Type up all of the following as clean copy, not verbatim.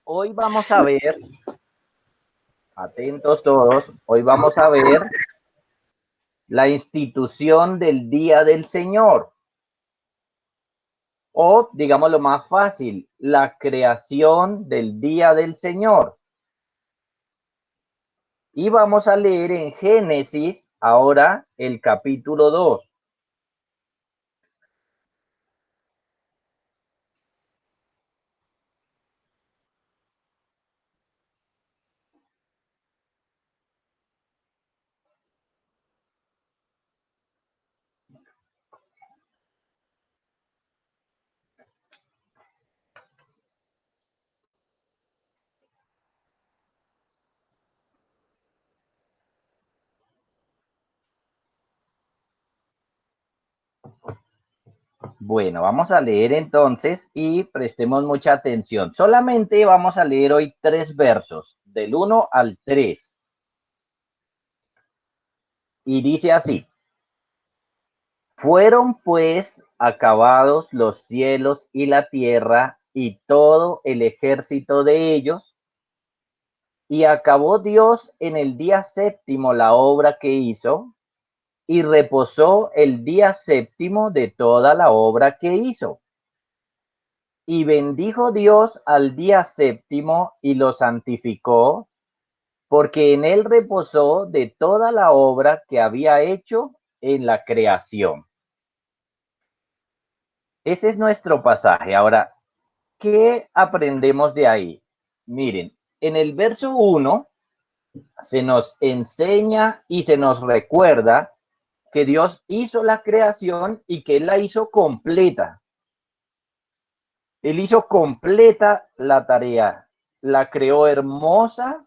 Hoy vamos a ver, atentos todos, hoy vamos a ver la institución del Día del Señor. O, digamos lo más fácil, la creación del Día del Señor. Y vamos a leer en Génesis ahora el capítulo 2. Bueno, vamos a leer entonces y prestemos mucha atención. Solamente vamos a leer hoy 3 versos, del 1 al 3. Y dice así: fueron pues acabados los cielos y la tierra y todo el ejército de ellos, y acabó Dios en el día séptimo la obra que hizo, y reposó el día séptimo de toda la obra que hizo. Y bendijo Dios al día séptimo y lo santificó, porque en él reposó de toda la obra que había hecho en la creación. Ese es nuestro pasaje. Ahora, ¿qué aprendemos de ahí? Miren, en el verso 1 se nos enseña y se nos recuerda que Dios hizo la creación y que Él la hizo completa. Él hizo completa la tarea, la creó hermosa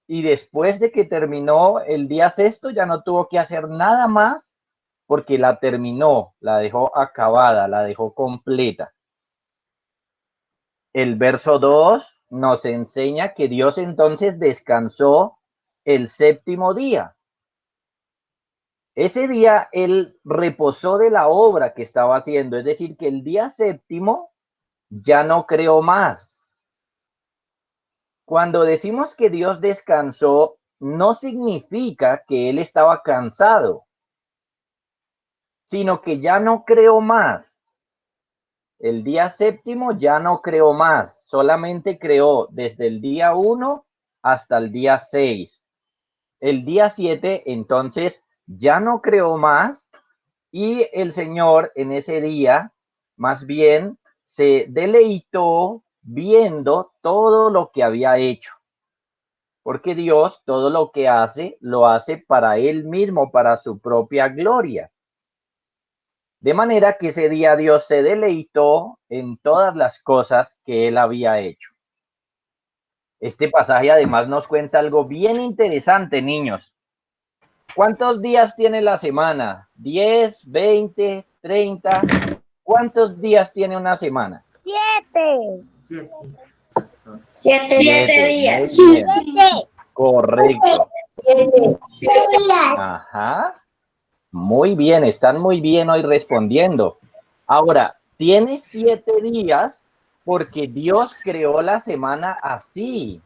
y después de que terminó el día sexto ya no tuvo que hacer nada más porque la terminó, la dejó acabada, la dejó completa. El verso 2 nos enseña que Dios entonces descansó el séptimo día. Ese día Él reposó de la obra que estaba haciendo, es decir, que el día séptimo ya no creó más. Cuando decimos que Dios descansó, no significa que Él estaba cansado, sino que ya no creó más. El día séptimo ya no creó más, solamente creó desde el día 1 hasta el día 6. El día 7 entonces ya no creó más y el Señor en ese día más bien se deleitó viendo todo lo que había hecho. Porque Dios todo lo que hace, lo hace para Él mismo, para su propia gloria. De manera que ese día Dios se deleitó en todas las cosas que Él había hecho. Este pasaje además nos cuenta algo bien interesante, niños. ¿Cuántos días tiene la semana? ¿10, 20, 30? ¿Cuántos días tiene una semana? 7. 7 días. Muy bien. Correcto. 7 días. Ajá. Muy bien, están muy bien hoy respondiendo. Ahora, tiene 7 días porque Dios creó la semana así.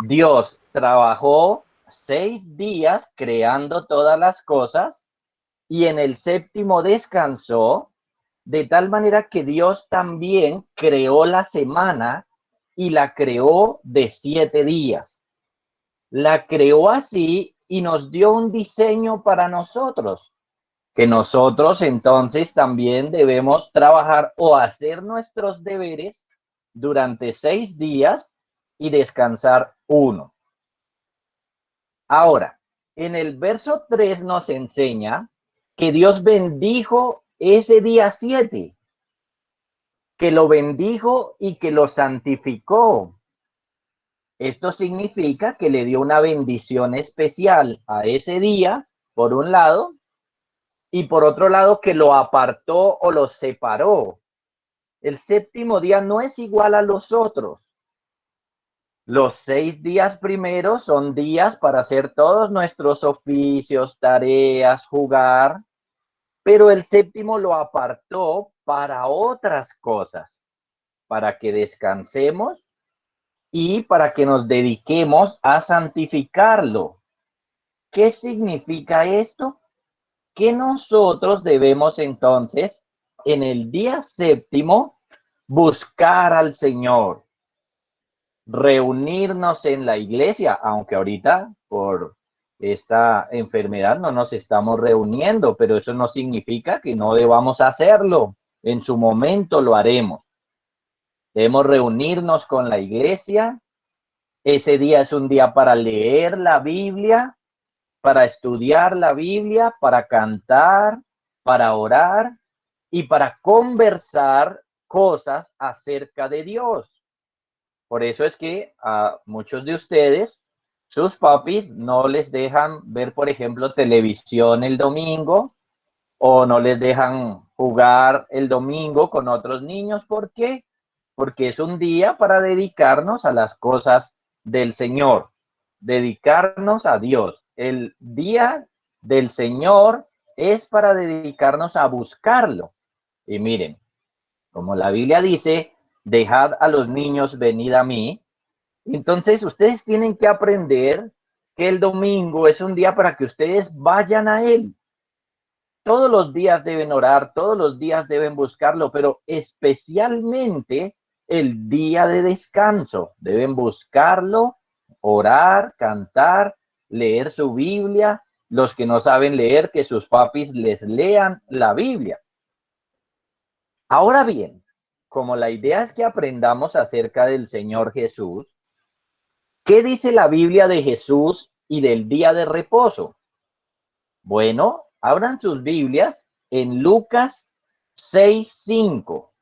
Dios trabajó 6 días creando todas las cosas y en el séptimo descansó, de tal manera que Dios también creó la semana y la creó de 7 días. La creó así y nos dio un diseño para nosotros, que nosotros entonces también debemos trabajar o hacer nuestros deberes durante 6 días y descansar 1. Ahora, en el verso 3 nos enseña que Dios bendijo ese día 7, que lo bendijo y que lo santificó. Esto significa que le dio una bendición especial a ese día, por un lado, y por otro lado que lo apartó o lo separó. El séptimo día no es igual a los otros. Los 6 días primeros son días para hacer todos nuestros oficios, tareas, jugar, pero el séptimo lo apartó para otras cosas, para que descansemos y para que nos dediquemos a santificarlo. ¿Qué significa esto? Que nosotros debemos entonces, en el día séptimo, buscar al Señor, reunirnos en la iglesia, aunque ahorita por esta enfermedad no nos estamos reuniendo, pero eso no significa que no debamos hacerlo. En su momento lo haremos. Debemos reunirnos con la iglesia. Ese día es un día para leer la Biblia, para estudiar la Biblia, para cantar, para orar y para conversar cosas acerca de Dios. Por eso es que a muchos de ustedes, sus papis no les dejan ver, por ejemplo, televisión el domingo o no les dejan jugar el domingo con otros niños. ¿Por qué? Porque es un día para dedicarnos a las cosas del Señor, dedicarnos a Dios. El día del Señor es para dedicarnos a buscarlo. Y miren, como la Biblia dice, dejad a los niños venid a mí. Entonces ustedes tienen que aprender que el domingo es un día para que ustedes vayan a Él. Todos los días deben orar, todos los días deben buscarlo, pero especialmente el día de descanso. Deben buscarlo, orar, cantar, leer su Biblia. Los que no saben leer, que sus papis les lean la Biblia. Ahora bien, como la idea es que aprendamos acerca del Señor Jesús, ¿qué dice la Biblia de Jesús y del día de reposo? Bueno, abran sus Biblias en Lucas 6:5.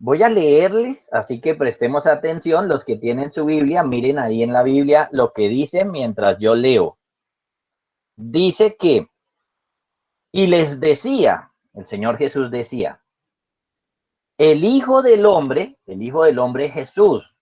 Voy a leerles, así que prestemos atención. Los que tienen su Biblia, miren ahí en la Biblia lo que dice mientras yo leo. Dice que, y les decía, el Señor Jesús decía, el Hijo del Hombre es Jesús.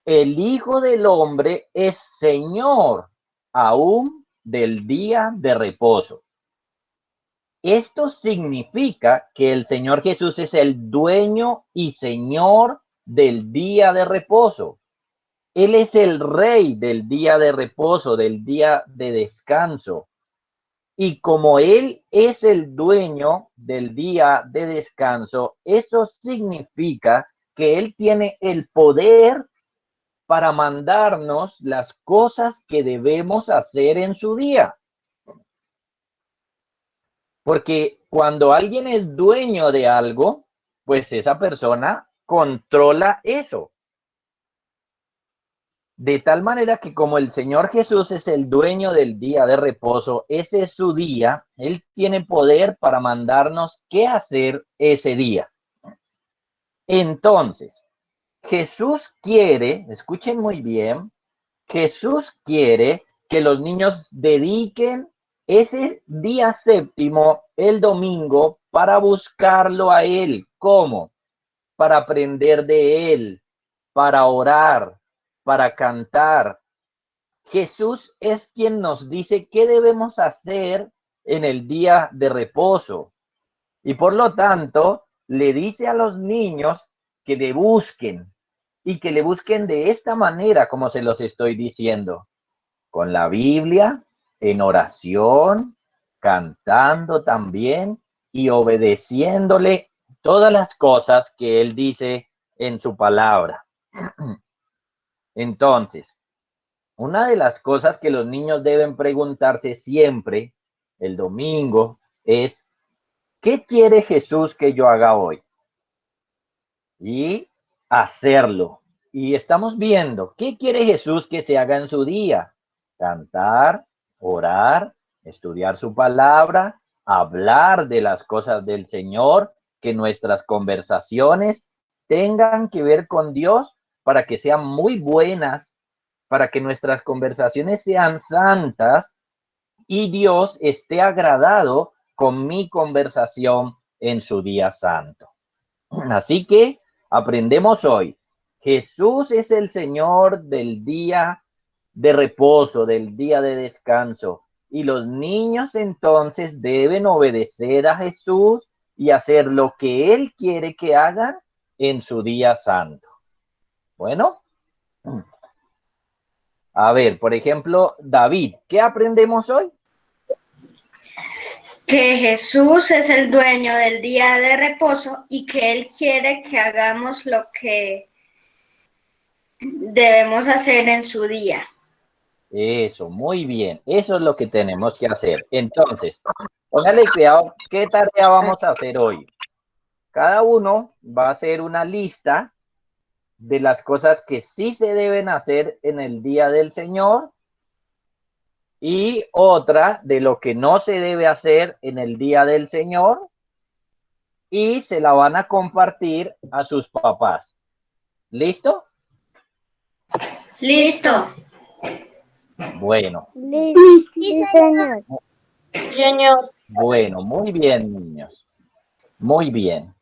El Hijo del Hombre es Señor aún del día de reposo. Esto significa que el Señor Jesús es el dueño y Señor del día de reposo. Él es el rey del día de reposo, del día de descanso. Y como Él es el dueño del día de descanso, eso significa que Él tiene el poder para mandarnos las cosas que debemos hacer en su día. Porque cuando alguien es dueño de algo, pues esa persona controla eso. De tal manera que como el Señor Jesús es el dueño del día de reposo, ese es su día, Él tiene poder para mandarnos qué hacer ese día. Entonces, Jesús quiere, escuchen muy bien, Jesús quiere que los niños dediquen ese día séptimo, el domingo, para buscarlo a Él. ¿Cómo? Para aprender de Él, para orar, para cantar. Jesús es quien nos dice qué debemos hacer en el día de reposo. Y por lo tanto, le dice a los niños que le busquen y que le busquen de esta manera como se los estoy diciendo. Con la Biblia, en oración, cantando también y obedeciéndole todas las cosas que Él dice en su palabra. Entonces, una de las cosas que los niños deben preguntarse siempre el domingo es, ¿qué quiere Jesús que yo haga hoy? Y hacerlo. Y estamos viendo, ¿qué quiere Jesús que se haga en su día? Cantar, orar, estudiar su palabra, hablar de las cosas del Señor, que nuestras conversaciones tengan que ver con Dios para que sean muy buenas para que nuestras conversaciones sean santas y Dios esté agradado con mi conversación en su día santo. Así que aprendemos hoy. Jesús es el Señor del día de reposo, del día de descanso. Y los niños entonces deben obedecer a Jesús y hacer lo que Él quiere que hagan en su día santo. Bueno, a ver, por ejemplo, David, ¿qué aprendemos hoy? Que Jesús es el dueño del día de reposo y que Él quiere que hagamos lo que debemos hacer en su día. Eso, muy bien. Eso es lo que tenemos que hacer. Entonces, póngale cuidado, ¿qué tarea vamos a hacer hoy? Cada uno va a hacer una lista de las cosas que sí se deben hacer en el día del Señor y otra de lo que no se debe hacer en el día del Señor y se la van a compartir a sus papás. ¿Listo? Listo. Bueno. Sí, señor. Señor. Bueno, muy bien, niños. Muy bien.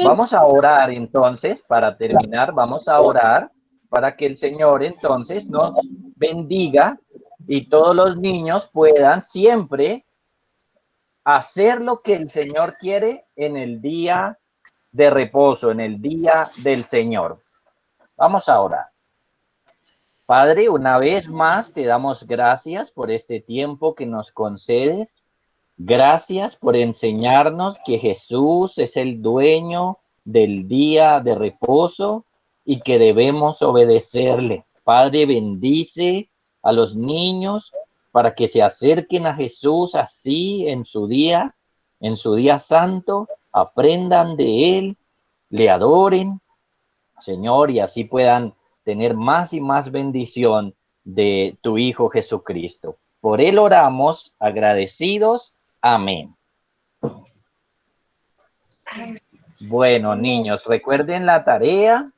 Vamos a orar entonces, para terminar, vamos a orar para que el Señor entonces nos bendiga y todos los niños puedan siempre hacer lo que el Señor quiere en el día de reposo, en el día del Señor. Vamos a orar. Padre, una vez más te damos gracias por este tiempo que nos concedes. Gracias por enseñarnos que Jesús es el dueño del día de reposo y que debemos obedecerle. Padre, bendice a los niños para que se acerquen a Jesús así en su día santo, aprendan de Él, le adoren, Señor, y así puedan tener más y más bendición de tu Hijo Jesucristo. Por Él oramos agradecidos. Amén. Bueno, niños, recuerden la tarea,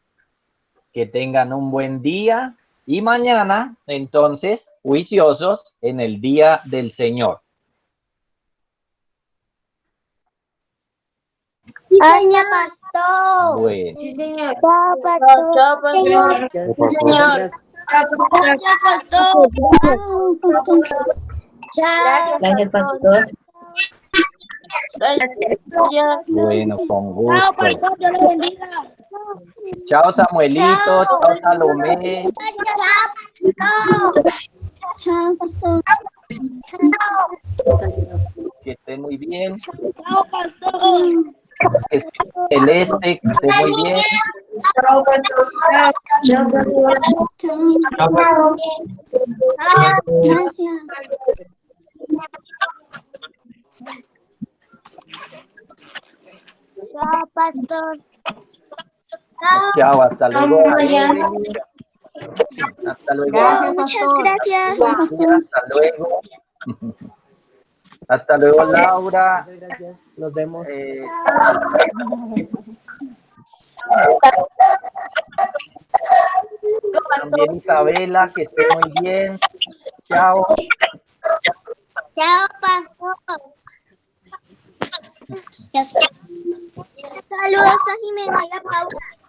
que tengan un buen día y mañana, entonces, juiciosos en el día del Señor. Señor pastor. Bueno, Sí, señor. Chao, pastor. Chao, pastor. Pastor. Señor. Gracias, pastor. Chao. Gracias, pastor. Gracias. bueno, con Chao, gusto. pastor. Dios le bendiga. Chao, Samuelito. Chao, Salomé. Chao, pastor. Que estén muy bien. Chao, pastor. Celeste, que esté muy bien. Chao, pastor. Chao, pastor. Gracias. Chao, pastor. Chao, hasta luego. Mañana. Hasta luego. Muchas gracias, Sí, pastor. hasta luego. Hasta luego, Laura. Nos vemos. También Isabela, que esté muy bien. Chao. Chao, pastor. Saludos a Jimena y a Paula.